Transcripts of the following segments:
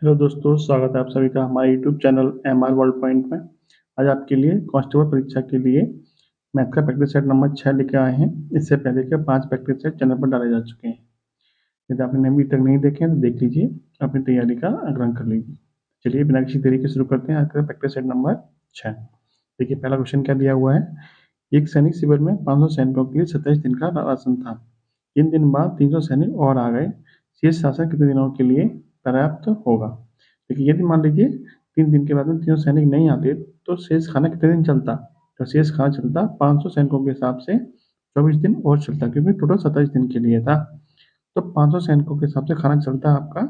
Hello दोस्तों, स्वागत है आप सभी का हमारे YouTube channel MR world point में। आज आपके लिए कांस्टेबल परीक्षा के लिए मैथ का प्रैक्टिस सेट नंबर 6 लेके आए हैं। इससे पहले के 5 प्रैक्टिस सेट चैनल पर डाले जा चुके हैं। यदि आपने अभी तक नहीं देखे हैं तो देख लीजिए, अपनी तैयारी का आग्रह कर लीजिए। चलिए बिना किसी देरी के शुरू करते हैं आज का प्रैक्टिस सेट नंबर 6। देखिए पहला क्वेश्चन क्या दिया हुआ है। एक सैनिक शिविर में 500 सैनिकों के लिए 27 दिन का राशन था। 3 दिन बाद 300 सैनिक और आ गए। शेष राशन कितने दिनों के लिए पर्याप्त होगा। देखिए यदि मान लीजिए 3 दिन के बाद में 300 सैनिक नहीं आते तो शेष खाना कितने दिन चलता। तो शेष खाना चलता 500 सैनिकों के हिसाब से 24 दिन और चलता, क्योंकि टोटल 27 दिन के लिए था। तो 500 सैनिकों के हिसाब से खाना चलता है आपका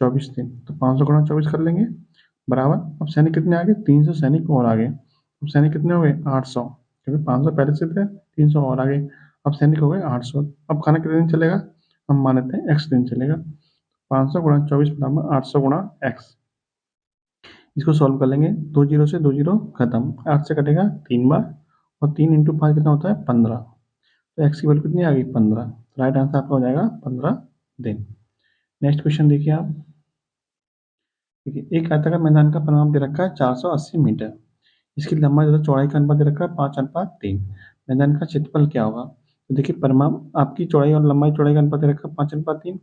24 दिन। तो 500 गुणा 24 कर लेंगे बराबर। अब सैनिक कितने आ गए, 300 सैनिक और आ गए। अब सैनिक कितने हो गए, 800, क्योंकि 500 पहले से थे, 300 और आ गए। अब सैनिक हो गए 800। अब खाना कितने दिन चलेगा, हम मान लेते हैं x दिन चलेगा। 500 गुणा 24 बराबर 800 गुणा x। इसको सॉल्व कर लेंगे, 2 जीरो से 2 जीरो खत्म, 8 से कटेगा 3 बार, और 3 इंटू 5 कितना होता है 15। तो x की वैल्यू कितनी आ गई 15। राइट आंसर आपका हो जाएगा 15 दिन। नेक्स्ट क्वेश्चन देखिए आप। देखिए एक आयताकार मैदान का परिमाप दे रखा है 480 मीटर। इसकी लंबाई तथा चौड़ाई का अनुपात दे रखा है 5:3। मैदान का क्षेत्रफल क्या होगा। तो देखिए परिमाप आपकी चौड़ाई और लंबाई चौड़ाई का अनुपात दे रखा है 5:3।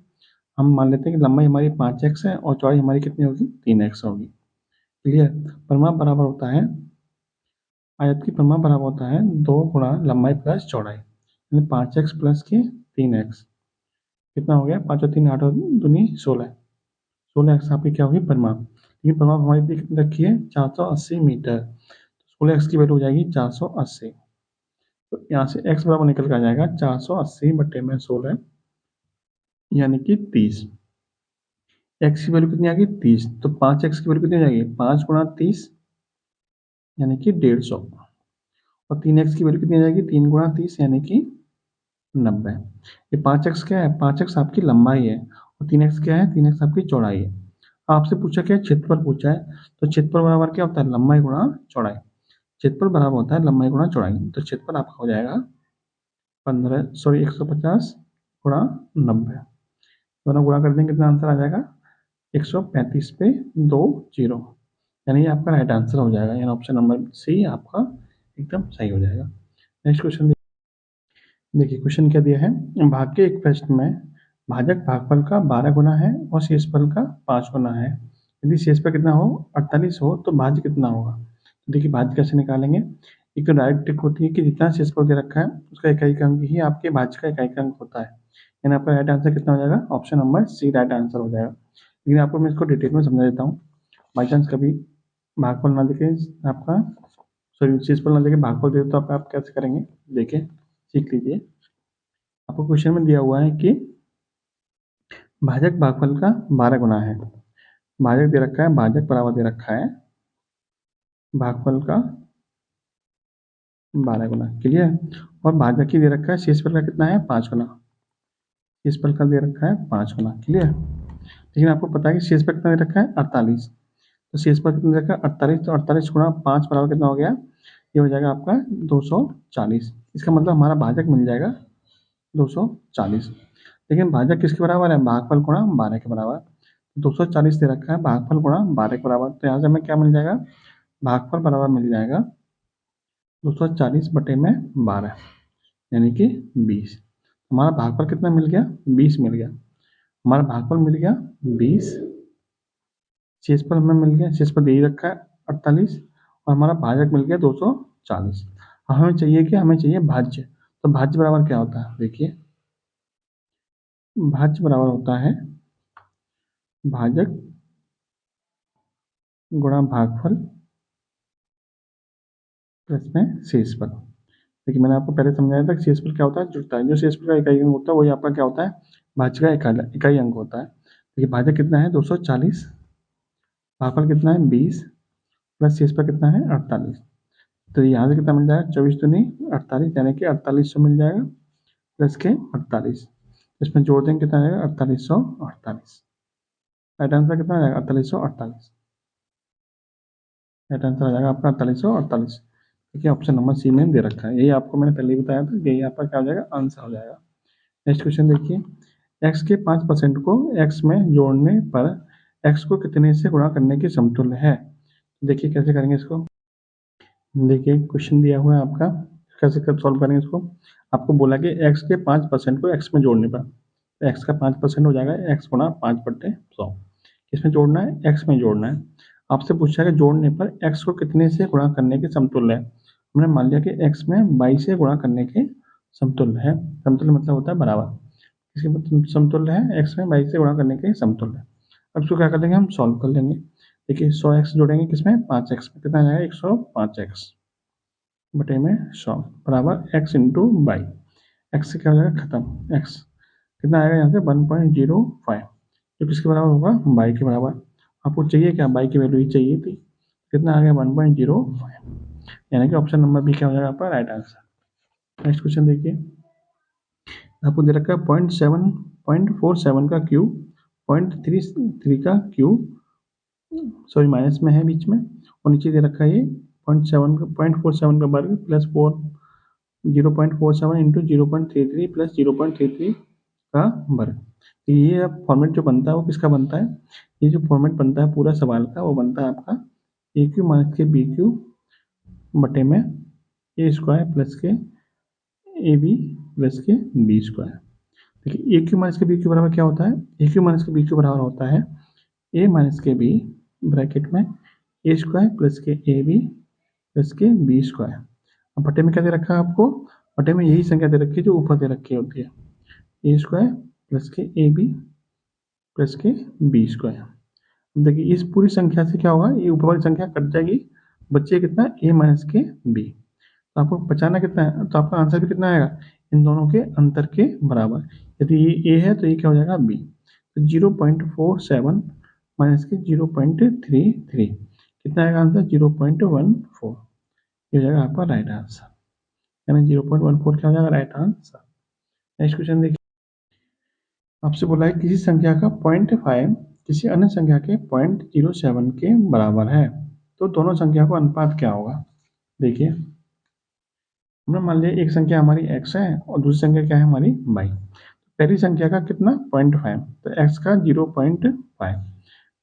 हम मान लेते हैं कि लंबाई हमारी 5x है और चौड़ाई हमारी कितनी होगी 3x होगी। क्लियर। परिमाप बराबर होता है, आयत की परिमाप बराबर होता है 2 गुणा लंबाई प्लस चौड़ाई, यानी 5x प्लस के 3x। कितना हो गया, 5 और 3 8 और 2 16। 16x आपकी क्या होगी परिमाप। लेकिन परिमाप हमारी कितनी रखी है 480 मीटर। 16x की वैल्यू हो जाएगी 480। तो यहाँ से x बराबर निकल कर आ जाएगा 480 बटे में 16, यानी कि 30। x की वैल्यू कितनी आ गई 30। तो 5x की वैल्यू कितनी हो जाएगी 5 गुणा 30, यानी कि 150। और 3x की वैल्यू कितनी आ जाएगी 3 गुणा 30, यानी कि 90। ये 5x क्या है, 5x आपकी लंबाई है, और 3x क्या है, 3x आपकी चौड़ाई है। आपसे पूछा क्या है, क्षेत्रफल पूछा है। तो क्षेत्रफल बराबर क्या होता है, लंबाई गुणा चौड़ाई। क्षेत्रफल बराबर होता है लंबाई गुणा चौड़ाई। तो क्षेत्रफल आपका हो जाएगा 150 गुणा 90। दोनों गुणा कर देंगे कितना आंसर आ जाएगा 135 पे 2 जीरो, यानी आपका राइट आंसर हो जाएगा। यानी ऑप्शन नंबर सी आपका एकदम सही हो जाएगा। नेक्स्ट क्वेश्चन देखिए, क्वेश्चन क्या दिया है। भाग के एक प्रश्न में भाजक भागफल का 12 गुना है और शेषफल का 5 गुना है। यदि शेषफल कितना हो 48 हो तो भाज्य कितना होगा। तो देखिए भाज्य कैसे निकालेंगे। एक तो डायरेक्ट ट्रिक होती है कि जितना शेषफल दे रखा है उसका इकाई का अंक ही आपके भाज्य का इकाई का अंक होता है। यानी आपका राइट आंसर कितना हो जाएगा, option number C right answer हो जाएगा। लेकिन आपको मैं इसको डिटेल में समझा देता हूँ। बाई चांस कभी भागफल ना देखे आपका, सॉरी शेषफल ना देखे भागफल दे तो आप कैसे करेंगे, देखिए सीख लीजिए। आपको क्वेश्चन में दिया हुआ है कि भाजक भागफल का 12 गुना है। भाजक दे रखा है, भाजक बराबर दे रखा है भागफल का 12 गुना। क्लियर। और भाजक ही दे रखा है शेषफल का कितना है 5 गुना। शेषफल का दे रखा है 5 गुना। क्लियर। लेकिन आपको पता है कि शेषफल कितना दे रखा है 48। तो शेषफल कितना दे रखा है 48। तो 48 गुणा 5 बराबर कितना हो गया, ये हो जाएगा आपका 240। इसका मतलब हमारा भाजक मिल जाएगा 240। लेकिन भाजक किसके बराबर है, भागफल गुणा 12 के बराबर। 240 दे रखा है, भागफल गुणा 12 के बराबर। तो यहाँ से हमें क्या मिल जाएगा, भागफल बराबर मिल जाएगा 240 बटे में 12, यानी कि 20। हमारा भागफल कितना मिल गया 20 मिल गया। हमारा भागफल मिल गया 20, शेषफल हमें मिल गया, शेषफल यही रखा है 48, और हमारा भाजक मिल गया 240। हमें चाहिए क्या, हमें चाहिए भाज्य। तो भाज्य बराबर क्या होता है, देखिए भाज्य बराबर होता है भाजक गुणा भागफल प्लस में शेषफल। देखिए मैंने आपको पहले समझाया था कि शेषफल क्या होता है, जुड़ता है। जो शेषफल का इकाई अंक होता है वही आपका क्या होता है, भाज्य का इकाई अंक होता है। देखिए भाजक कितना है 240, भागफल कितना है 20, प्लस शेषफल कितना है 48। तो यहाँ से कितना मिल जाएगा 24 दूनी 48, यानी कि 4800 मिल जाएगा प्लस के 48। इसमें जोड़ देंगे कितना आएगा 4848। राइट आंसर कितना आ जाएगा 4848। राइट आंसर आ जाएगा आपका 4848। ठीक है, ऑप्शन नंबर सी में दे रखा है। यही आपको मैंने पहले ही बताया था, यही आपका क्या हो जाएगा आंसर हो जाएगा। नेक्स्ट क्वेश्चन देखिए। x के 5% को x में जोड़ने पर x को कितने से गुणा करने के समतुल्य है। देखिए कैसे करेंगे इसको। देखिए क्वेश्चन दिया हुआ है आपका, कैसे कर सॉल्व करेंगे इसको। आपको बोला कि x के 5% को x में जोड़ने पर, तो x का 5% हो जाएगा x गुणा 5/100। किसमें जोड़ना है, x में जोड़ना है। आपसे पूछा है कि जोड़ने पर x को कितने से गुणा करने के समतुल्य है। हमने मान लिया कि x में 22 से गुणा करने के समतुल्य है। समतुल्य मतलब होता है बराबर। इसके मतलब समतुल्य है, x में 22 से गुणा करने के समतुल्य है। अब इसको क्या कर लेंगे, हम सॉल्व कर लेंगे। देखिए 100x जोड़ेंगे किसमें, 5x में, कितना आ जाएगा 105x बटे में 100 बराबर x इंटू बाई। एक्स से क्या हो जाएगा खत्म, x कितना आएगा यहाँ से 1.05, जो किसके बराबर होगा, बाई के बराबर। आपको चाहिए क्या, बाई की वैल्यू ही चाहिए थी। कितना आ गया 1.05, यानी कि ऑप्शन नंबर बी क्या हो जाएगा आपका राइट आंसर। नेक्स्ट क्वेश्चन देखिए, आपको दे रखा है 0.47 का क्यूब, 0.33 का क्यूब, सॉरी माइनस में है बीच में, और नीचे दे रखा है ये 0.47 का वर्ग प्लस 0.47 इंटू 0.33 प्लस 0.33 का वर्ग। तो ये फॉर्मेट जो बनता है वो किसका बनता है, ये जो फॉर्मेट बनता है पूरा सवाल का वो बनता है आपका ए क्यू माइनस के बी क्यू बटे में ए स्क्वायर प्लस के ए बी प्लस के बी स्क्वायर। देखिए ए क्यू माइनस के बी क्यू बराबर क्या होता है, ए क्यू माइनस के बी क्यू बराबर होता है ए माइनस के बी ब्रैकेट में ए स्क्वायर प्लस के ए बी प्लस के बी स्क्वायर। अब बटे में क्या दे रखा है आपको, बटे में यही संख्या दे रखी है जो ऊपर दे रखी होती है, ए स्क्वायर प्लस के ए बी प्लस के बी स्क्वायर। देखिए इस पूरी संख्या से क्या होगा, ये ऊपर वाली संख्या कट जाएगी, बच्चे कितना ए माइनस के बी। तो आपको बचाना कितना है, तो आपका आंसर भी कितना आएगा, इन दोनों के अंतर के बराबर। यदि ये ए है तो ये क्या हो जाएगा बी। तो 0.47 माइनस के 0.33 कितना आएगा आंसर 0.14, ये हो जाएगा आपका राइट आंसर, यानी 0.14 क्या हो जाएगा राइट आंसर। नेक्स्ट क्वेश्चन देखिए, आपसे बोला है किसी संख्या का 0.5 किसी अन्य संख्या के 0.07 के बराबर है, तो दोनों संख्या का अनुपात क्या होगा। देखिए हमने मान लिया एक संख्या हमारी x है और दूसरी संख्या क्या है हमारी y। पहली संख्या का कितना 0.5, तो x का 0.5,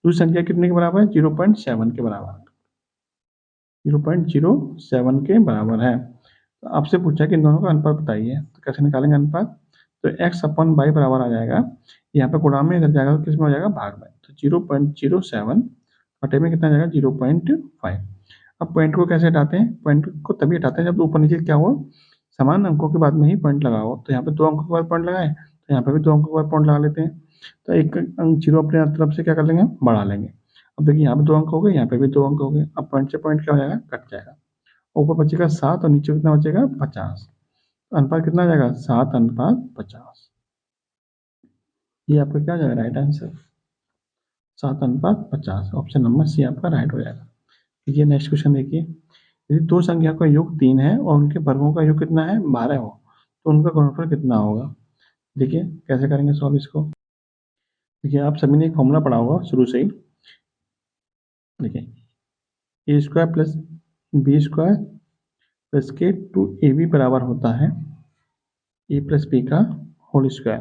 दूसरी संख्या कितने के बराबर है 0.7 के बराबर, 0.07 के बराबर है। तो आपसे पूछा कि इन दोनों का अनुपात बताइए, तो कैसे निकालेंगे अनुपात, तो x अपन y बराबर आ जाएगा, यहाँ पे गुणा में इधर जाएगा तो किसमें हो जाएगा भाग में, तो 0.07 बटे में कितना जाएगा 0.5। अब पॉइंट को कैसे हटाते हैं, पॉइंट को तभी हटाते हैं जब ऊपर नीचे क्या हो, समान अंकों के बाद में ही पॉइंट लगाओ। तो यहाँ पे 2 अंकों के बाद पॉइंट लगाए, तो यहाँ पे भी 2 अंकों के बाद पॉइंट लगा लेते हैं। तो एक अंक जीरो अपने तरफ से क्या कर लेंगे, बढ़ा लेंगे। अब देखिए यहाँ पे 2 अंक हो गए, यहाँ पे भी 2 अंक हो गए। अब पॉइंट से पॉइंट क्या हो जाएगा, कट जाएगा। ऊपर बचेगा 7 और नीचे कितना बचेगा 50। अनुपात कितना आ जाएगा 7:50, ये आपका क्या हो जाएगा right answer, 7:50। Option number C आपका राइट हो जाएगा। देखिए नेक्स्ट क्वेश्चन देखिए, यदि दो संख्या का योग 3 है और उनके वर्गों का योग कितना है 12 हो, तो उनका गुणनफल कितना होगा। देखिए कैसे करेंगे सॉल्व इसको। देखिए आप सभी ने एक फॉर्मूला पढ़ा होगा शुरू से ही। देखिए A square plus B square plus के 2ab बराबर होता है ए प्लस बी का होल स्क्वायर।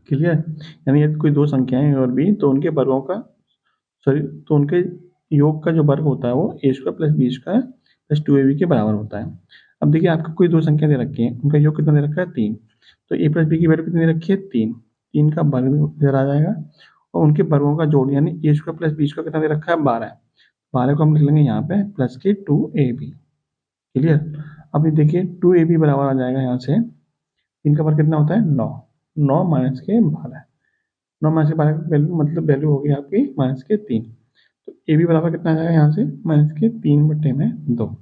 क्लियर, यानी यदि कोई दो संख्याएं और बी तो उनके वर्गों का तो उनके योग का जो वर्ग होता है वो A square plus B square plus 2ab के बराबर होता है। अब देखिए आपको कोई दो संख्या दे रखी है, उनका योग कितना दे रखा है 3, तो ए प्लस बी की वैल्यू कितनी दे रखी है 3, 3 का वर्ग इधर आ जाएगा और उनके वर्गों का जोड़ यानी ए स्क्वायर प्लस बी स्क्वायर कितना दे रखा है 12, 12 को हम लिख लेंगे यहाँ पे प्लस के 2ab। क्लियर, अब ये देखिए 2ab बराबर आ जाएगा यहाँ से, 3 का वर्ग कितना होता है 9, 9 माइनस के 12, 9 माइनस के 12 की वैल्यू मतलब वैल्यू होगी आपकी माइनस के 3। तो ए बी बराबर कितना आ जाएगा यहाँ से माइनस के 3/2।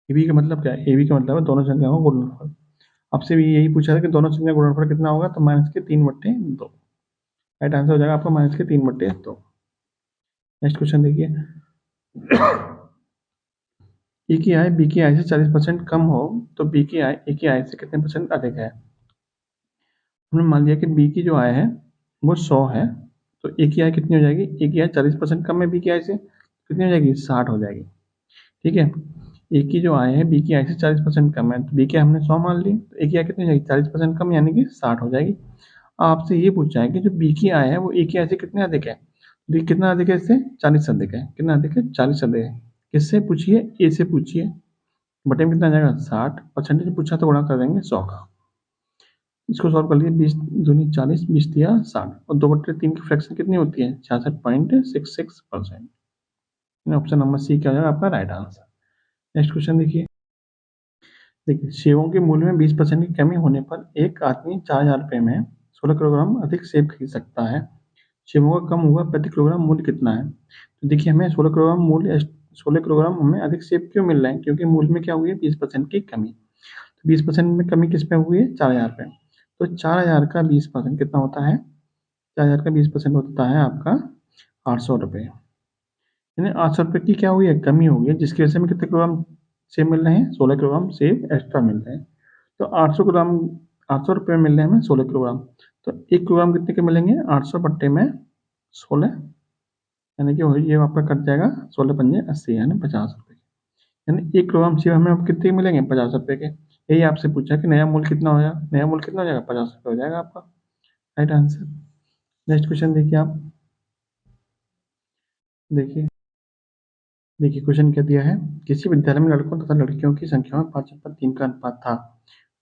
ए बी का मतलब क्या है, ए बी का मतलब है दोनों संख्याओं का गुणनफल। आपसे भी यही पूछा था कि दोनों संख्या गुणनफल कितना होगा, तो माइनस के 3/2, राइट आंसर हो जाएगा आपका माइनस के 3/2। नेक्स्ट क्वेश्चन देखिए, ए की आय बी की आय से 40% कम हो तो बी की आय ए की आय से कितने % अधिक है। हमने मान लिया कि बी की जो आय है वो 100 है, तो ए की आय कितनी हो जाएगी, ए की आय 40% कम है बी की आय से, कितनी हो जाएगी 60 हो जाएगी। ठीक है, ए की जो आय है बी की आय से 40% कम है, तो बी की आय हमने 100 मान ली, तो ए की आय कितनी हो जाएगी 40% कम यानी कि 60 हो जाएगी। आपसे ये पूछा है कि जो बी की आय है वो ए की आय से कितने अधिक है। बी कितना अधिक है इससे, 40 अधिक है। कितना अधिक है, 40 अधिक है। किससे पूछिए, ए से पूछिए। बटे में कितना आ जाएगा 60, परसेंटेज पूछा तो गुणा कर देंगे 100 का। इसको सॉल्व कर लिए, 20 दूनी 40, 20 दिया 60 और 2/3 की फ्रैक्शन कितनी होती है, 66.66%। ऑप्शन नंबर सी क्या हो जाएगा आपका राइट आंसर। नेक्स्ट क्वेश्चन देखिए। देखिए, सेबों के मूल्य में 20% की कमी होने पर एक आदमी 4,000 रुपये में 16 किलोग्राम अधिक सेब खरीद सकता है। सेबों का कम हुआ प्रति किलोग्राम मूल्य कितना है। तो देखिए, हमें 16 किलोग्राम हमें अधिक सेब क्यों मिल रहे हैं, क्योंकि मूल्य में क्या हुई है 20% की कमी। तो 20% में कमी किस पे हुई है, 4,000 पे। तो 4,000 का 20% कितना होता है, 4,000 का 20% होता है आपका 800 रुपये। यानी 800 रुपये की क्या हुई है, कमी हो गई है, जिसकी वजह से हमें कितने किलोग्राम सेब मिल रहे हैं, 16 किलोग्राम सेब एक्स्ट्रा मिल रहे हैं। तो 800 रुपये मिल रहे हैं हमें 16 किलोग्राम। तो 1 किलोग्राम कितने के मिलेंगे, 800 बट्टे में 16, यानी कि ये आपका कट जाएगा 16 पंजे 80, यानी 50 रुपये। यानी 1 किलोग्राम सेब हमें अब कितने के मिलेंगे, 50 रुपये के। यही आपसे पूछा कि नया मूल्य कितना हो जाएगा, नया मूल्य कितना हो जाएगा, 50 रुपये हो जाएगा आपका राइट आंसर। नेक्स्ट क्वेश्चन देखिए आप। देखिए देखिए क्वेश्चन क्या दिया है, किसी विद्यालय में लड़कों तथा लड़कियों की संख्या में 5:3 का अनुपात था।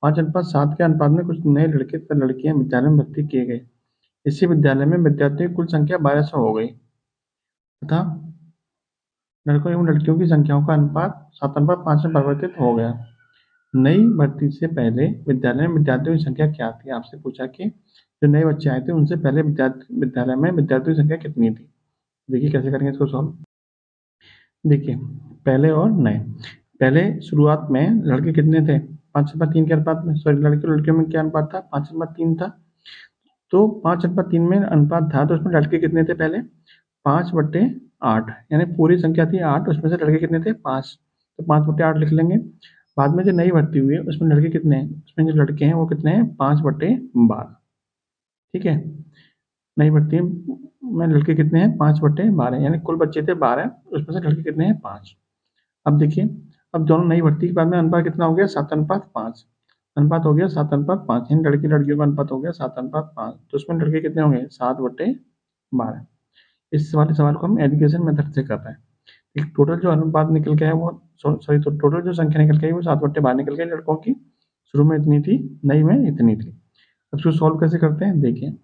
5:7 के अनुपात में कुछ नए लड़के तथा लड़कियां विद्यालय में भर्ती किए गए। इसी विद्यालय में विद्यार्थियों की कुल संख्या 1200 हो गई तथा लड़कों एवं लड़कियों की संख्याओं का अनुपात 7:5 में परिवर्तित हो गया। नई भर्ती से पहले विद्यालय में विद्यार्थियों की संख्या क्या थी। आपसे पूछा कि जो नए बच्चे आए थे उनसे पहले विद्यालय में विद्यार्थियों की संख्या कितनी थी। देखिए कैसे करेंगे इसको सॉल्व। देखिए, पहले और नए। पहले शुरुआत में लड़के कितने थे, 5:3 के अनुपात में, सॉरी लड़कियों में क्या अनुपात था, 5:3 था। तो 5:3 में अनुपात था, तो उसमें लड़के कितने थे पहले, 5/8, यानी पूरी संख्या थी 8, उसमें से लड़के कितने थे 5, तो 5/8 लिख लेंगे। बाद में जो नई भर्ती हुई है उसमें लड़के कितने हैं, उसमें जो लड़के हैं वो कितने हैं, 5/12। ठीक है, नई भर्ती में लड़के कितने हैं, 5/12, यानी कुल बच्चे थे 12, उसमें से लड़के कितने हैं 5। अब देखिए, अब दोनों नई भर्ती के बाद में अनुपात कितना हो गया, 7:5। अनुपात हो गया 7:5, यानी लड़की लड़कियों का अनुपात हो गया 7:5। तो उसमें लड़के कितने होंगे, 7/12। इस वाले सवाल को हम एजुकेशन मेथड से कर रहे हैं। एक टोटल जो अनुपात निकल के है वो, सॉरी, तो टोटल जो संख्या निकल के आई वो 7/12 निकल गई लड़कों की। शुरू में इतनी थी, नई में इतनी थी। अब इसको सॉल्व कैसे करते हैं, देखिए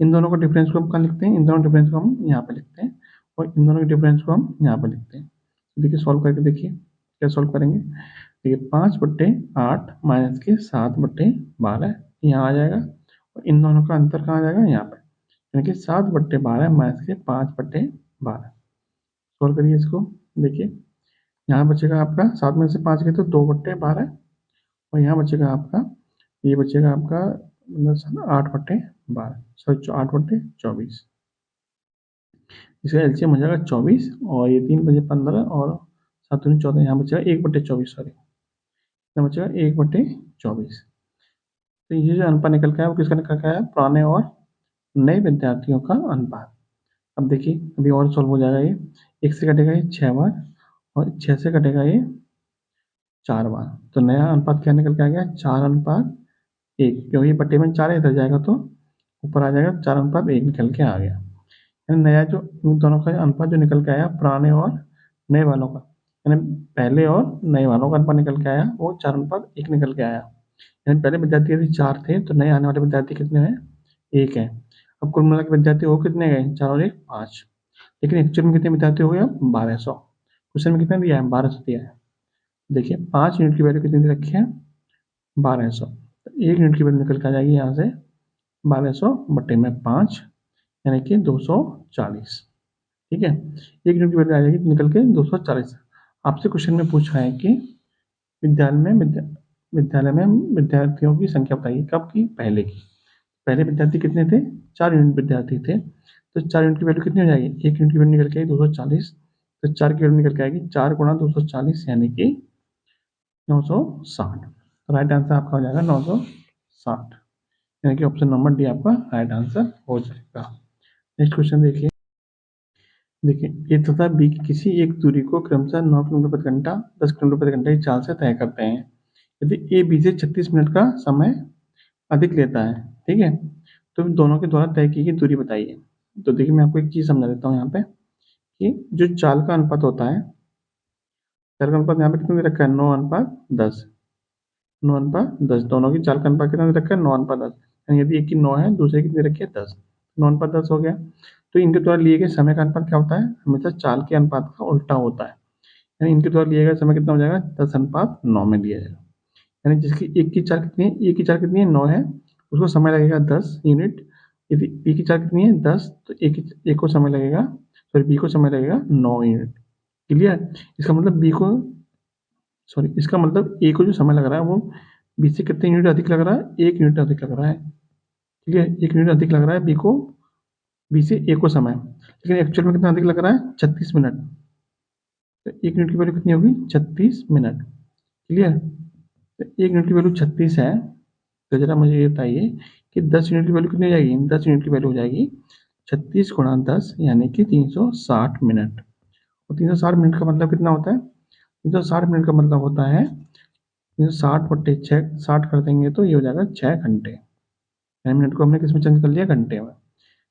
इन दोनों को डिफरेंस को हम कहाँ लिखते हैं, इन दोनों डिफरेंस को हम यहाँ पे लिखते हैं और इन दोनों के डिफरेंस को हम यहाँ पे लिखते हैं। देखिए सॉल्व करके देखिए क्या सॉल्व करेंगे। देखिए 5/8 माइनस के 7/12 यहाँ आ जाएगा और इन दोनों का अंतर कहाँ आ जाएगा, यहाँ पे, यानी कि 7/12 माइनस के 5/12। सॉल्व करिए इसको। देखिए यहाँ बचेगा आपका 7 में से 5 गए तो 2/12 और यहाँ बचेगा आपका, ये बचेगा आपका 8/12, सॉरी 8/24। इसका एलसीएम हो जाएगा 24 और ये 3 बजे 15 और 7 दूनी 14, यहाँ बचेगा 1/24, सॉरी यहाँ बचेगा 1/24। तो ये जो अनुपात निकल के आया वो किसका निकल के आया, पुराने और नए विद्यार्थियों का अनुपात। अब देखिए अभी और सॉल्व हो जाएगा ये, 1 से कटेगा ये 6 बार और 6 से कटेगा ये 4 बार। तो नया अनुपात क्या निकल के आ गया, 4:1, क्योंकि बट्टे में 4 इधर जाएगा तो ऊपर आ जाएगा, 4:1 निकल के आ गया। यानी नया जो इन दोनों का अनुपात जो निकल के आया पुराने और नए वालों का, यानी पहले और नए वालों का अनुपात निकल के आया वो 4:1 निकल के आया। यानी पहले विद्यार्थी यदि 4 थे तो नए आने वाले विद्यार्थी कितने हैं, 1 है। अब कुल मिला के विद्यार्थी हो कितने गए, 4 और 1 5, लेकिन एक्चुअल में कितने विद्यार्थी हो गए, 1200। क्वेश्चन में कितना दिया है, 1200 दिया है। देखिए 5 यूनिट की वैल्यू कितनी दे रखी है, 1200। तो 1 यूनिट की वैल्यू निकल के आ जाएगी यहाँ से 1200 बट्टे में 5, यानी कि 240। ठीक है, 1 यूनिट की वैल्यू आ जाएगी निकल के 240। आपसे क्वेश्चन में पूछा है कि विद्यालय में विद्यार्थियों की संख्या बताइए, कब की, पहले की। पहले विद्यार्थी कितने थे, 4 यूनिट विद्यार्थी थे। तो 4 यूनिट की वैल्यू कितनी हो जाएगी, 1 यूनिट की वैल्यू निकल के आई 240। तो 4 की वैल्यू निकल के आएगी 4 × 240, यानी कि 960। तो राइट आंसर आपका हो जाएगा 960, यानी कि ऑप्शन नंबर डी आपका राइट आंसर हो जाएगा। नेक्स्ट क्वेश्चन देखिए। देखिए ए तथा बी की किसी एक दूरी को क्रमशः 9 किलोमीटर प्रति घंटा, 10 किलोमीटर प्रति घंटा की चाल से तय करते हैं। यदि ए बी से 36 मिनट का समय अधिक लेता है, ठीक है, तो दोनों के द्वारा तय की गई दूरी बताइए। तो देखिए मैं आपको एक चीज़ समझा देता हूँ यहाँ पे कि जो चाल का अनुपात होता है, चाल का अनुपात यहाँ पे कितना दे रखा है, 9:10। 9:10 दोनों की चाल का अनुपात कितना दे रखा है, 9:10। यानी यदि एक की 9 है, दूसरे की दे रखी है 10, 9:10 हो गया। तो इनके द्वारा लिए गए समय का अनुपात क्या होता है, हमेशा चाल के अनुपात का उल्टा होता है। यानी इनके द्वारा लिया गया समय कितना हो जाएगा, 10:9 में लिया जाएगा। यानी जिसकी एक की चाल कितनी है, एक की चाल कितनी है, 9 है, उसको समय लगेगा 10 यूनिट। यदि बी की चाल कितनी है, 10, तो एक को समय लगेगा, सॉरी बी को समय लगेगा 9 यूनिट। क्लियर। इसका मतलब बी को, सॉरी इसका मतलब ए को जो समय लग रहा है वो बी से कितने यूनिट अधिक लग रहा है, 1 यूनिट अधिक लग रहा है। क्लियर, 1 यूनिट अधिक लग रहा है बी को, बी से ए को समय, लेकिन एक्चुअल में कितना अधिक लग रहा है, 36 मिनट। तो 1 यूनिट की वैल्यू कितनी होगी, 36 मिनट। क्लियर। तो 1 यूनिट की वैल्यू 36 है, तो जरा मुझे ये बताइए कि 10 यूनिट की वैल्यू कितनी हो जाएगी, 10 यूनिट की वैल्यू हो जाएगी 36 गुणा 10 यानी कि 360 मिनट। और 360 मिनट का मतलब कितना होता है, 360 मिनट का मतलब होता है 360/6, 60 कर देंगे तो ये हो जाएगा 6 घंटे। यानी मिनट को हमने किस में चेंज कर लिया, घंटे में।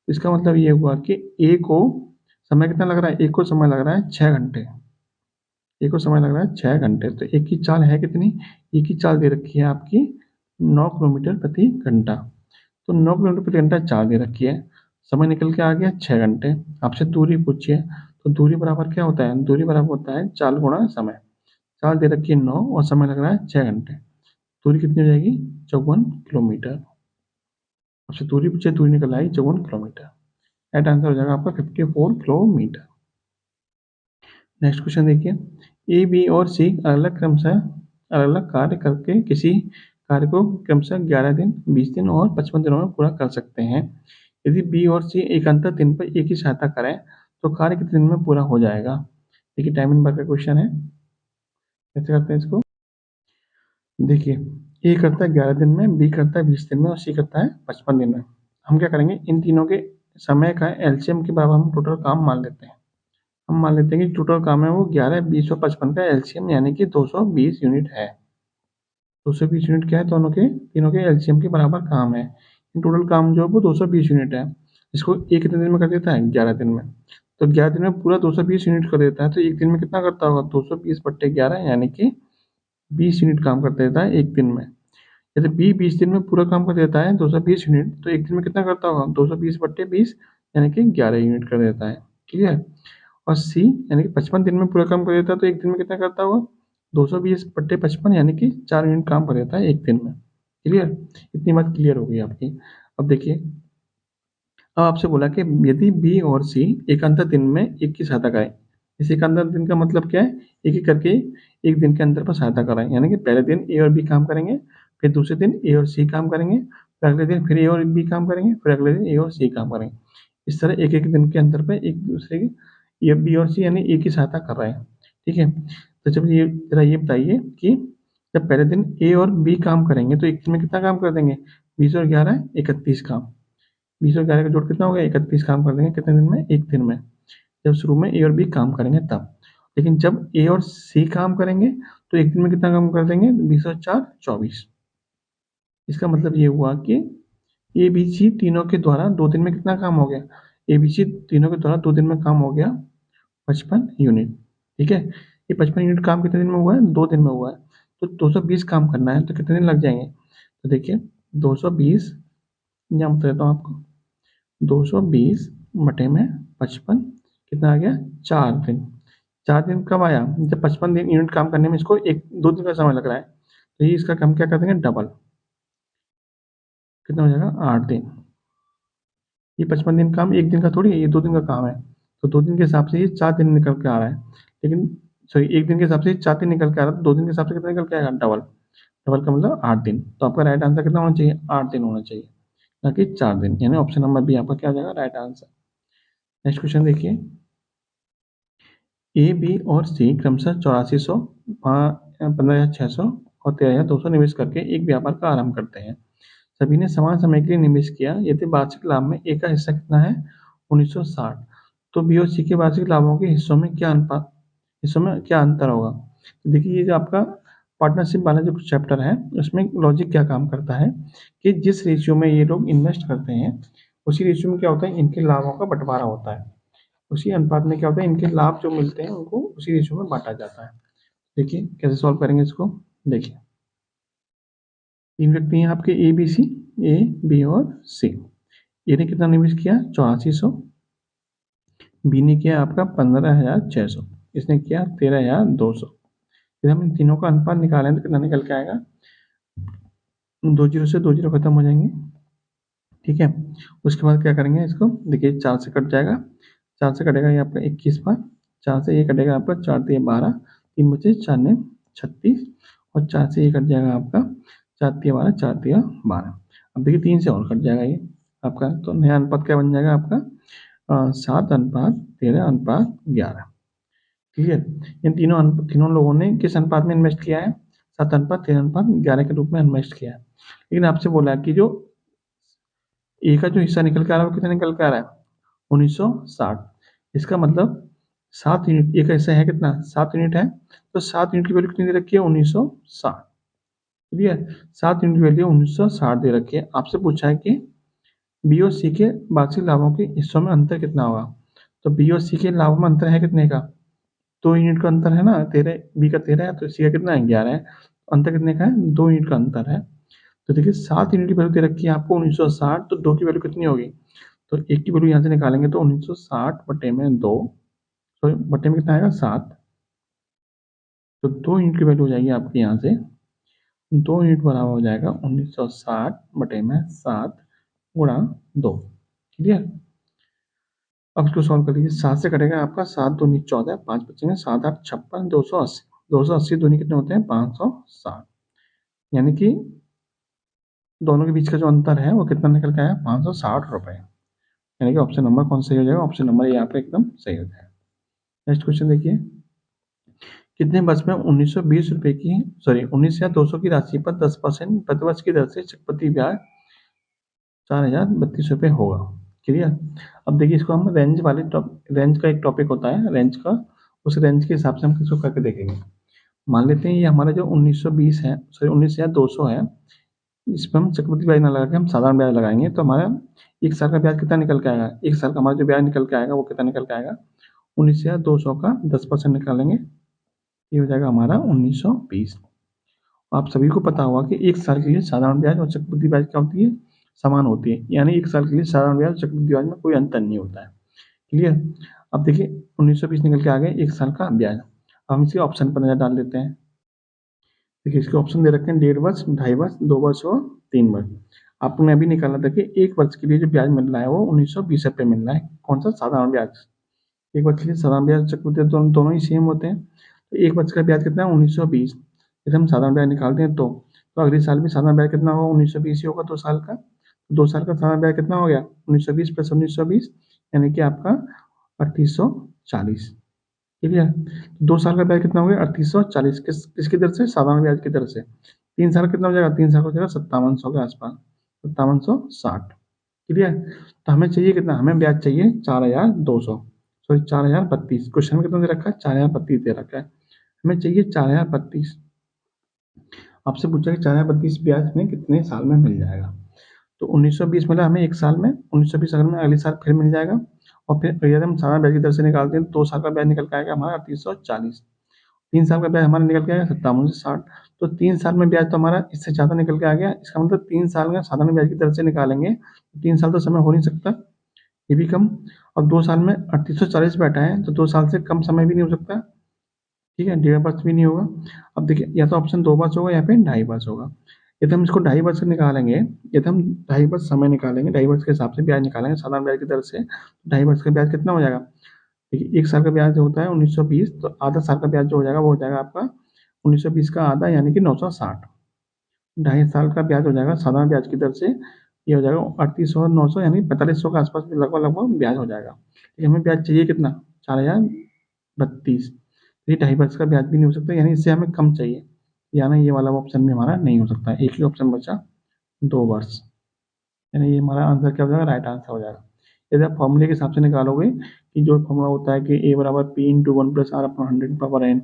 इसका मतलब ये हुआ कि ए को समय कितना लग रहा है, एक को समय लग रहा है 6 घंटे। एक को समय लग रहा है 6 घंटे। तो एक की चाल है कितनी, एक की चाल दे रखी है आपकी 9 किलोमीटर प्रति घंटा। तो 9 किलोमीटर प्रति घंटा चाल दे रखी है, समय निकल के आ गया 6 घंटे। आपसे दूरी पूछिए, तो दूरी बराबर क्या होता है, दूरी बराबर होता है चाल गुणा समय। चाल दे रखी है 9 और समय लग रहा है 6 घंटे। दूरी कितनी हो जाएगी, 54 किलोमीटर। आपसे दूरी पूछे, दूरी निकल आई 54 किलोमीटर। राइट आंसर हो जाएगा आपका 54 किलोमीटर। नेक्स्ट क्वेश्चन देखिए, ए बी और सी अलग अलग कार्य करके किसी कार्य को क्रमशः 11 दिन, 20 दिन और 55 दिनों में पूरा कर सकते हैं। यदि बी और सी एक अंतर दिन पर एक ही सहायता करें तो कार्य कितने दिन में पूरा हो जाएगा। देखिए टाइम इन बार का क्वेश्चन है, कैसे करते हैं इसको। देखिए ए करता है 11 दिन में, बी करता है 20 दिन में और सी करता है 55 दिन में। हम क्या करेंगे, इन तीनों के समय का एलसीएम के बराबर हम टोटल काम मान लेते हैं। हम मान लेते हैं कि टोटल काम है वो 11, 20 और 55 का एलसीएम यानी कि 220 यूनिट है। 220 यूनिट क्या है, दोनों के तीनों के एलसीएम के बराबर काम है। टोटल काम जो है वो 220 यूनिट है। इसको एक कितने दिन में कर देता है, 11 दिन में। तो 11 दिन में पूरा 220 यूनिट कर देता है, तो एक दिन में कितना करता होगा, 220/11 यानी कि 20 यूनिट काम कर देता है एक दिन में। यदि बी 20 दिन में पूरा काम कर देता है 220 यूनिट, तो एक दिन में कितना करता होगा, 220/20 यानी कि 11 यूनिट कर देता है। क्लियर। और सी यानी कि 55 दिन में पूरा काम कर देता है, तो एक दिन में कितना करता होगा, 220/55 यानी कि 4 यूनिट काम कर देता है एक दिन में। क्लियर। इतनी बात क्लियर हो गई आपकी। अब देखिए, अब आपसे बोला कि यदि बी और सी एकांतर दिन में एक की सहायता करें। इस एकांतर दिन का मतलब क्या है, एक एक करके एक दिन के अंतर पर सहायता कराएं। यानी कि पहले दिन ए और बी काम करेंगे, फिर दूसरे दिन ए और सी काम करेंगे, फिर अगले दिन फिर ए और बी काम करेंगे, फिर अगले दिन ए और सी काम करेंगे। इस तरह एक एक दिन के अंतर पर एक दूसरे की, ये बी और सी यानी ए की सहायता कर रहे हैं। ठीक है। तो जब ये जरा ये बताइए कि जब पहले दिन ए और बी काम करेंगे तो एक दिन में कितना काम कर देंगे, 20 और 11 31 काम। 20 और 11 का जोड़ कितना हो गया, 31 काम कर देंगे कितने दिन में, एक दिन में। जब शुरू में ए और बी काम करेंगे तब। लेकिन जब ए और सी काम करेंगे तो एक दिन में कितना काम कर देंगे, 20 और 4 24। इसका मतलब ये हुआ कि ए बी सी तीनों के द्वारा 2 दिन में कितना काम हो गया, ए बी सी तीनों के द्वारा 2 दिन में काम हो गया 55 यूनिट। ठीक है। ये 55 यूनिट काम कितने दिन में हुआ है, 2 दिन में हुआ है। तो 220 काम करना है तो कितने दिन लग जाएंगे, तो देखिए 220 यहाँ बता देता हूँ आपको, 220 बटे में 55 कितना आ गया, 4 दिन। 4 दिन कब आया, जब 55 दिन यूनिट काम करने में इसको 1-2 दिन का समय लग रहा है, तो ये इसका हम क्या कर देंगे, डबल। कितना हो जाएगा, 8 दिन। ये 55 दिन काम एक दिन का थोड़ी है, ये 2 दिन का काम है। तो 2 दिन के हिसाब से ये 4 दिन निकल के आ रहा है। लेकिन सॉरी, एक दिन के हिसाब से ये 4 दिन निकल के आ रहा है, तो 2 दिन के हिसाब से कितना निकल के आएगा, डबल। डबल का मतलब 8 दिन। तो आपका राइट आंसर कितना होना चाहिए, 8 दिन होना चाहिए, ना कि 4 दिन। यानी ऑप्शन नंबर बी आपका क्या हो जाएगा, राइट आंसर। नेक्स्ट क्वेश्चन देखिए, ए बी और सी क्रमशः 8400, 15,600 और 13,200 निवेश करके एक व्यापार का आरंभ करते हैं। सभी ने समान समय के लिए निवेश किया, यदि वार्षिक लाभ में ए का हिस्सा कितना है, 1960, तो बी और सी के वार्षिक लाभों के हिस्सों में क्या अंतर होगा। तो देखिए ये जो आपका पार्टनरशिप वाला जो चैप्टर है उसमें लॉजिक क्या काम करता है कि जिस रेशियो में ये लोग इन्वेस्ट करते हैं उसी रेशियो में क्या होता है, इनके लाभों का बंटवारा होता है। उसी अनुपात में क्या होता है, इनके लाभ जो मिलते हैं उनको उसी रेशियो में बांटा जाता है। देखिए कैसे सॉल्व करेंगे इसको। देखिए 3 व्यक्ति हैं आपके A B C, A B और सी। ए ने कितना निवेश किया 8400, बी ने किया आपका 15600, इसने किया 13200। यदि हम इन तीनों का अनुपात निकालें तो कितना निकल के आएगा, 2 जीरो से 2 जीरो खत्म हो जाएंगे। ठीक है, उसके बाद क्या करेंगे इसको, देखिए 4 से कट जाएगा, 4 से कटेगा ये आपका 21 बार, 4 से ये कटेगा आपका 4 दिए 12, 3 बचे 4 ने 36, और 4 से ये कट जाएगा आपका 4 दिए 12, 4 दिया 12। अब देखिए 3 से और कट जाएगा ये आपका, तो नया अनुपात क्या बन जाएगा आपका 7:13:11। क्लियर। इन तीनों लोगों ने किस अनुपात में इन्वेस्ट किया है, 7:13:11 के रूप में इन्वेस्ट किया है। लेकिन आपसे बोला है कि जो ए का जो हिस्सा निकल के आ रहा है वो कितना निकल के आ रहा है 1960। इसका मतलब 7 यूनिट, ए का हिस्सा है कितना 7 यूनिट है, तो 7 यूनिट की वैल्यू कितनी दे रखी है 1960। ठीक है, 7 यूनिट की वैल्यू 1960 दे रखी है। आपसे पूछा है कि बी और सी के वार्षिक लाभों के हिस्सों में अंतर कितना होगा, तो बी और सी के लाभों में अंतर है कितने का, 2 यूनिट का अंतर है ना, 13, बी का 13 है तो सी का कितना है 11 है, अंतर कितने का है 2 यूनिट का अंतर है। तो देखिए 7 यूनिट की वैल्यू दे रखी है आपको 1960, तो 2 की वैल्यू कितनी होगी, तो 1 की वैल्यू यहाँ से निकालेंगे तो 1960 बटे में 2, सॉरी बटे में कितना आएगा 7, तो 2 यूनिट की वैल्यू हो जाएगी आपकी यहाँ से 2 यूनिट बराबर हो जाएगा 1960 बटे में 7 गुणा 2। क्लियर। अब इसको सॉल्व कर लीजिए, 7 से कटेगा आपका 7 दूनी 14, 5 बचेंगे 7 8 56, 280, 280 दूनी कितने होते हैं 560, यानी कि दोनों के बीच का जो अंतर है वो कितना निकल के आया 560 रुपए। यानी कि ऑप्शन नंबर कौन सही हो जाएगा, ऑप्शन नंबर यहाँ पे एकदम सही हो जाएगा। नेक्स्ट क्वेश्चन देखिए, कितने वर्ष में 1920 रुपए की, सॉरी 19,200 की राशि पर 10% प्रतिवर्ष की दर से चक्रवृद्धि ब्याज 4032 रुपये होगा। क्लियर। अब देखिए इसको हम रेंज वाले रेंज का एक टॉपिक होता है रेंज का, उस रेंज के हिसाब से हम किसको करके देखेंगे। मान लेते हैं ये हमारा जो 1920 है, सॉरी 19,200 है, इस पर हम चक्रवृद्धि ब्याज ना लगा के हम साधारण ब्याज लगाएंगे, तो हमारा 1 साल का ब्याज कितना निकल के आएगा, 1 साल का हमारा जो ब्याज निकल के आएगा वो कितना निकल के आएगा 19,200 का 10% निकालेंगे, ये हो जाएगा हमारा 1920। आप सभी को पता होगा कि 1 साल के लिए साधारण ब्याज और चक्रवृद्धि ब्याज क्या होती है, समान होती है, यानी 1 साल के लिए साधारण ब्याज और चक्रवृद्धि ब्याज में कोई अंतर नहीं होता है। क्लियर। अब देखिए 1920 निकल के आ गए 1 साल का ब्याज। अब हम इसे ऑप्शन पर नजर डाल लेते हैं। देखिए इसके ऑप्शन दे रखे हैं 1.5 वर्ष, 2.5 वर्ष, 2 वर्ष और 3 वर्ष। आपको मैं अभी निकाला था कि 1 वर्ष के लिए जो ब्याज मिल रहा है वो 1920 रुपये मिल रहा है, कौन सा साधारण ब्याज। 1 वर्ष के लिए साधारण ब्याज चक्रवृद्धि दोनों ही सेम होते हैं, तो 1 वर्ष का ब्याज कितना है 1920। यदि हम साधारण ब्याज निकालते हैं तो अगले साल भी साधारण ब्याज कितना होगा 1920 ही होगा 2 साल का। 2 साल का साधारण ब्याज कितना हो गया 1920 प्लस 1920, यानी कि आपका 3840। क्लियर। 2 साल का ब्याज कितना हो गया 3840, किसकी दर से, साधारण ब्याज की दर से। 3 साल कितना हो जाएगा, 3 साल हो जाएगा 5700 के आसपास, 5760। क्लियर। तो हमें चाहिए कितना, हमें ब्याज चाहिए 4200, सॉरी 4032। क्वेश्चन में कितना दे रखा है 4032 दे रखा है, हमें चाहिए 4032। आपसे पूछा कि 4032 ब्याज हमें कितने साल में मिल जाएगा, तो 1920 मिला हमें 1 साल में, 1920 अगर में अगले साल फिर मिल जाएगा, और फिर यदि हम साधारण ब्याज की दर से निकालते हैं 2 साल का ब्याज निकल के आएगा हमारा 3840, 3 साल का ब्याज हमारा निकल के आएगा 5760, तो 3 साल में ब्याज तो हमारा इससे ज़्यादा निकल के आ गया। इसका मतलब 3 साल में साधारण ब्याज की दर से निकालेंगे, 3 साल तो समय हो नहीं सकता, ये भी कम, और 2 साल में 3840 बैठा है तो 2 साल से कम समय भी नहीं हो सकता। ठीक है, 1.5 वर्ष भी नहीं होगा। अब देखिए या तो ऑप्शन 2 वर्ष होगा या फिर 2.5 वर्ष होगा। यदि हम इसको 2.5 वर्ष निकालेंगे, यदि हम 2.5 वर्ष समय निकालेंगे, 2.5 वर्ष के हिसाब से ब्याज निकालेंगे साधारण ब्याज की दर से, 2.5 वर्ष का ब्याज कितना हो जाएगा, देखिए 1 साल का ब्याज जो होता है 1920, तो आधा साल का ब्याज जो हो जाएगा वो हो जाएगा आपका 1920 का आधा, यानी कि 960। 2.5 साल का ब्याज हो जाएगा साधारण ब्याज की दर से, ये हो जाएगा 3800 और 900, यानी 4500 के आसपास लगभग ब्याज हो जाएगा। ठीक है, हमें ब्याज चाहिए कितना 4032, ये 2.5 वर्ष का ब्याज भी नहीं हो सकता, यानी इससे हमें कम चाहिए, यानी ये वाला ऑप्शन भी हमारा नहीं हो सकता। एक ही ऑप्शन बचा 2 वर्ष, यानी ये हमारा आंसर क्या हो जाएगा, राइट आंसर हो जाएगा। यदि आप फॉर्मूले के हिसाब से निकालोगे कि जो फॉर्मूला होता है कि a बराबर p into 1 plus r upon 100 power n,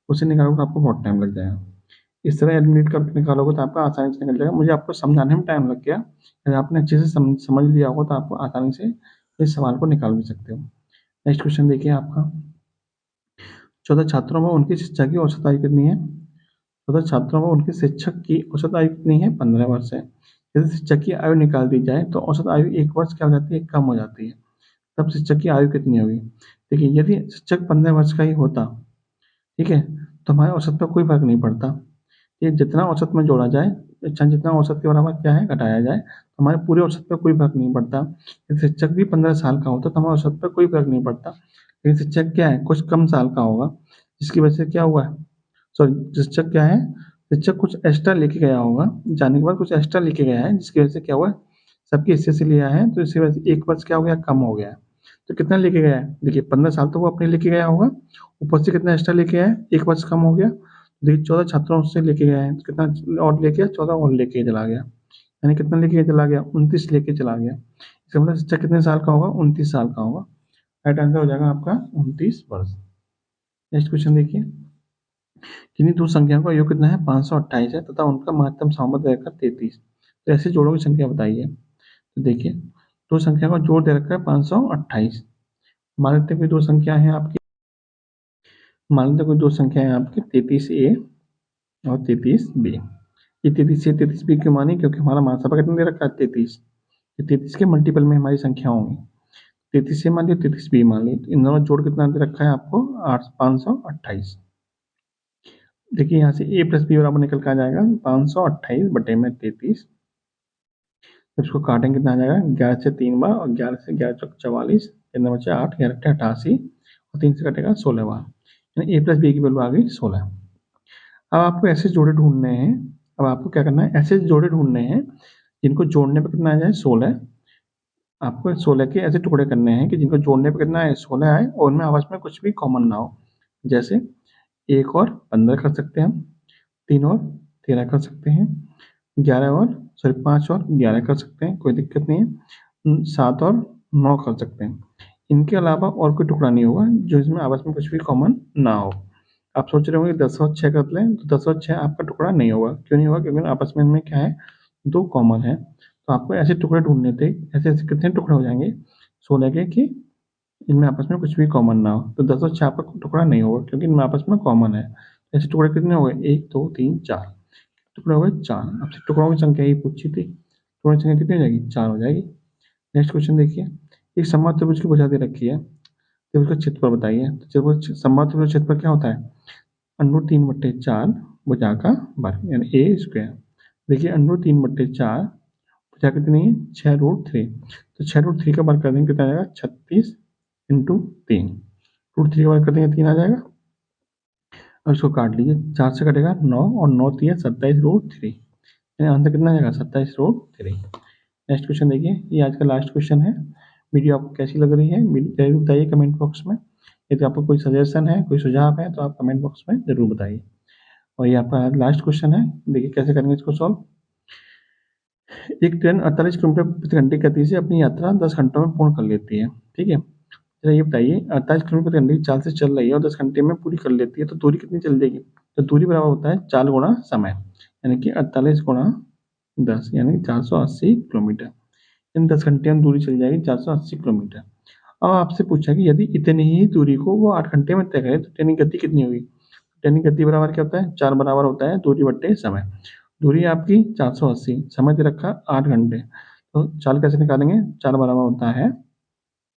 उससे निकालोगे तो आपको बहुत टाइम लग जाएगा। इस तरह एलिमिनेट करके निकालोगे तो आपका आसानी से निकल जाएगा। मुझे आपको समझाने में टाइम लग गया, अगर आपने अच्छे से समझ लिया होगा तो आपको आसानी से इस सवाल को निकाल भी सकते हो। नेक्स्ट क्वेश्चन देखिए आपका, 14 छात्रों में उनकी शिक्षा की औसत आयु कितनी है? 14 छात्रों में उनके शिक्षक की औसत आयु कितनी है? 15 वर्ष है। यदि शिक्षक की आयु निकाल दी जाए तो औसत आयु 1 वर्ष क्या हो जाती है? कम हो जाती है। तब शिक्षक की आयु कितनी होगी? देखिए, यदि शिक्षक 15 वर्ष का ही होता, ठीक है, तो हमारे औसत पर कोई फर्क नहीं पड़ता। ये जितना औसत में जोड़ा जाए, अच्छा जितना औसत के बराबर क्या है घटाया जाए, तो हमारे पूरे औसत पर कोई फर्क नहीं पड़ता। यदि शिक्षक भी 15 साल का होता तो हमारे औसत पर कोई फर्क नहीं पड़ता। लेकिन शिक्षक क्या है, कुछ कम साल का होगा, जिसकी वजह से क्या हुआ है, सॉरी शिक्षक क्या है, शिक्षक कुछ एक्स्ट्रा लेके गया होगा, जाने के बाद कुछ एक्स्ट्रा लेके गया है, जिसकी वजह से क्या हुआ, सबके हिस्से से लिया है, तो इसकी वजह से 1 वर्ष क्या हो गया, कम हो गया है। तो कितना लेके गया है? देखिए 15 साल तो वो अपने लेके गया होगा, ऊपर से कितना एक्स्ट्रा लेके आया है, 1 वर्ष कम हो गया। देखिए 14 छात्रों से लेके गया है, कितना और लेके गया, 14 और लेके चला गया, यानी कितना लेके चला गया, 29 लेके चला गया। इसका मतलब शिक्षक कितने साल का होगा? 29 साल का होगा। राइट आंसर हो जाएगा आपका 29 वर्ष। नेक्स्ट क्वेश्चन देखिए, किन्हीं दो संख्याओं का योग कितना है? 528 है तथा उनका महत्तम सामर्थ्य रहकर 33। तो ऐसे जोड़ों की संख्या बताइए। तो देखिए, दो संख्या का जोड़ दे रखा है 528। मान लेते हैं कोई दो संख्या है आपकी, मान लेते हैं कोई दो संख्या है आपकी 33A और 33B। ये 33A 33B क्यों मानी? क्योंकि हमारा मात्रा कितना दे रखा है? 33। 33 के मल्टीपल में हमारी संख्या होंगी। 33A मान लिया, 33B मान लिया, तो इन दोनों जोड़ कितना दे रखा है आपको? 528। देखिए यहाँ से a प्लस बी बराबर निकल कर आ जाएगा 528 बटे में 33। इसको काटेंगे कितना आ जाएगा? 11 से 3 बार और 11 से 11 चौक 44, कितना बचा? 8, 11 88 और 3 से कटेगा 16 बार, यानी a प्लस बी की वैल्यू आ गई 16। अब आपको ऐसे जोड़े ढूंढने हैं। अब आपको क्या करना है? ऐसे जोड़े ढूंढने हैं जिनको जोड़ने पर कितना आ जाए? 16। आपको 16 के ऐसे टुकड़े करने हैं कि जिनको जोड़ने पर कितना आए? 16 आए और उनमें आपस में कुछ भी कॉमन ना हो। जैसे 1 और 15 कर सकते हैं हम, 3 और 13 कर सकते हैं, 5 और 11 कर सकते हैं, कोई दिक्कत नहीं है, 7 और 9 कर सकते हैं। इनके अलावा और कोई टुकड़ा नहीं होगा जो इसमें आपस में कुछ भी कॉमन ना हो। आप सोच रहे होंगे 10 और 6 कर लें, तो 10 और 6 आपका टुकड़ा नहीं होगा। क्यों नहीं होगा? क्योंकि आपस में इनमें क्या है? 2 कॉमन है। तो आपको ऐसे टुकड़े ढूंढने थे, ऐसे ऐसे कितने टुकड़े हो जाएंगे 16 के कि इनमें आपस में कुछ भी कॉमन ना हो। तो 10 और 6 आपका टुकड़ा नहीं होगा क्योंकि इनमें आपस में कॉमन है। ऐसे टुकड़े कितने हो गए? 1 2 3 4 टुकड़े हो गए 4। आपसे टुकड़ों की संख्या ही पूछी थी, टुकड़ों की संख्या कितनी हो जाएगी? 4 हो जाएगी। नेक्स्ट क्वेश्चन देखिए, एक समबाहु त्रिभुज की भुजा दे रखी है, त्रिभुज का क्षेत्रफल बताइए। तो समबाहु त्रिभुज का क्षेत्रफल क्या होता है? √3/4 भुजा का वर्ग, यानी ए स्क्वायर। देखिए √3/4 भुजा कितनी है? 6√3। तो 6√3 का वर्ग कर देंगे कितना आ जाएगा? 36 × 3। √3 का वर्ग कर देंगे 3 आ जाएगा। अब इसको काट लीजिए, 4 से कटेगा 9 और 9 3 27√3, यानी आंसर कितना आ जाएगा? 27√3। नेक्स्ट क्वेश्चन देखिए, ये आज का लास्ट क्वेश्चन है। वीडियो आपको कैसी लग रही है जरूर बताइए कमेंट बॉक्स में। यदि आपको कोई सजेशन है, कोई सुझाव है तो आप कमेंट बॉक्स में जरूर बताइए। और ये आपका लास्ट क्वेश्चन है, देखिए कैसे करेंगे इसको सॉल्व। एक ट्रेन 48 किलोमीटर प्रति घंटे की गति से अपनी यात्रा 10 घंटों में पूर्ण कर लेती है, ठीक है। जरा ये बताइए 48 किलोमीटर प्रति घंटे की चाल से चल रही है और 10 घंटे में पूरी कर लेती है, तो दूरी कितनी चल जाएगी? तो दूरी बराबर होता है 4 गुणा समय, यानी कि 48 गुणा 10, यानी 480 किलोमीटर। इन 10 घंटे में दूरी चल जाएगी 480 किलोमीटर। अब आपसे पूछा कि यदि इतनी ही दूरी को वो 8 घंटे में तय करे तो ट्रेन की गति कितनी होगी? ट्रेन की गति बराबर क्या होता है? 4 बराबर होता है दूरी बट्टे समय। दूरी आपकी 480, समय दे रखा 8 घंटे, तो चाल कैसे निकालेंगे? 4 बराबर होता है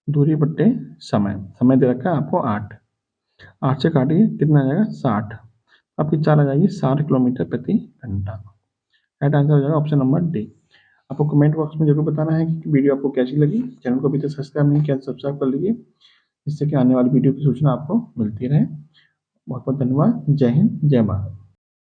दूरी बट्टे समय, समय दे रखा है आपको 8, 8 से काटिए कितना आ जाएगा? 60। आपकी चाल आ जाएगी 60 किलोमीटर प्रति घंटा। राइट आंसर हो जाएगा ऑप्शन नंबर डी। आपको कमेंट बॉक्स में जरूर बताना है कि वीडियो आपको कैसी लगी। चैनल को अभी तक सब्सक्राइब नहीं किया तो सब्सक्राइब कर लीजिए, जिससे कि आने वाली वीडियो की सूचना आपको मिलती रहे। बहुत बहुत धन्यवाद। जय हिंद, जय भारत।